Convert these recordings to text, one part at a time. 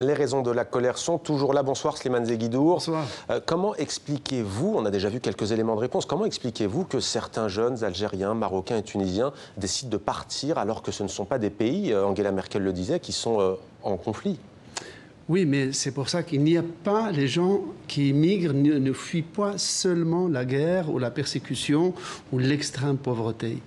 Les raisons de la colère sont toujours là. Bonsoir Slimane Zeguidour. Bonsoir. Comment expliquez-vous, on a déjà vu quelques éléments de réponse, comment expliquez-vous que certains jeunes Algériens, Marocains et Tunisiens décident de partir alors que ce ne sont pas des pays, Angela Merkel le disait, qui sont en conflit? Oui, mais c'est pour ça qu'il n'y a pas les gens qui immigrent ne fuient pas seulement la guerre ou la persécution ou l'extrême pauvreté.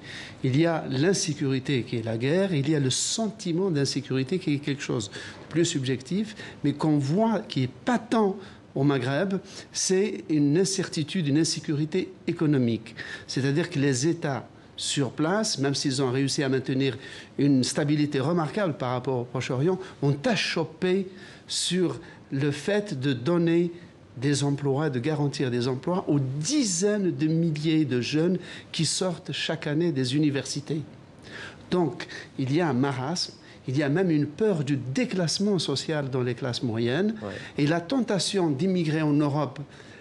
Il y a l'insécurité qui est la guerre, il y a le sentiment d'insécurité qui est quelque chose de plus subjectif, mais qu'on voit qui est patent au Maghreb, c'est une incertitude, une insécurité économique. C'est-à-dire que les États sur place, même s'ils ont réussi à maintenir une stabilité remarquable par rapport au Proche-Orient, ont achoppé sur le fait de donner des emplois, de garantir des emplois aux dizaines de milliers de jeunes qui sortent chaque année des universités. Donc, il y a un marasme, il y a même une peur du déclassement social dans les classes moyennes, et la tentation d'immigrer en Europe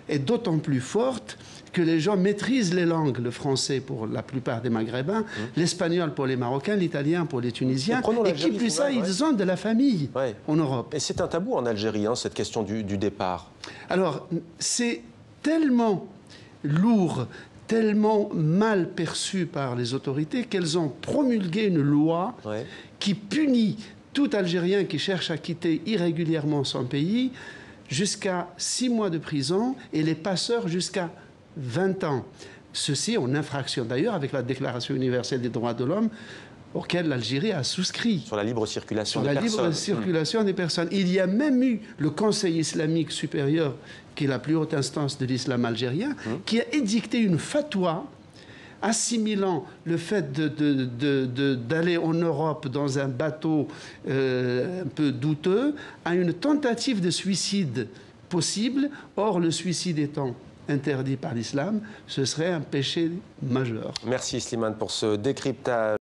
est d'autant plus forte que les gens maîtrisent les langues, le français pour la plupart des Maghrébins, l'espagnol pour les Marocains, l'italien pour les Tunisiens, et qui plus ça, ils ont de la famille en Europe. Et c'est un tabou en Algérie, hein, cette question du départ. Alors, c'est tellement lourd, tellement mal perçu par les autorités qu'elles ont promulgué une loi qui punit tout Algérien qui cherche à quitter irrégulièrement son pays jusqu'à 6 mois de prison et les passeurs jusqu'à 20 ans. Ceci en infraction d'ailleurs avec la Déclaration universelle des droits de l'homme auquel l'Algérie a souscrit. Sur la libre circulation des personnes. Sur la libre circulation des personnes. Il y a même eu le Conseil islamique supérieur, qui est la plus haute instance de l'islam algérien, qui a édicté une fatwa assimilant le fait d'aller en Europe dans un bateau un peu douteux à une tentative de suicide possible. Or, le suicide étant interdit par l'islam, ce serait un péché majeur. Merci Slimane pour ce décryptage.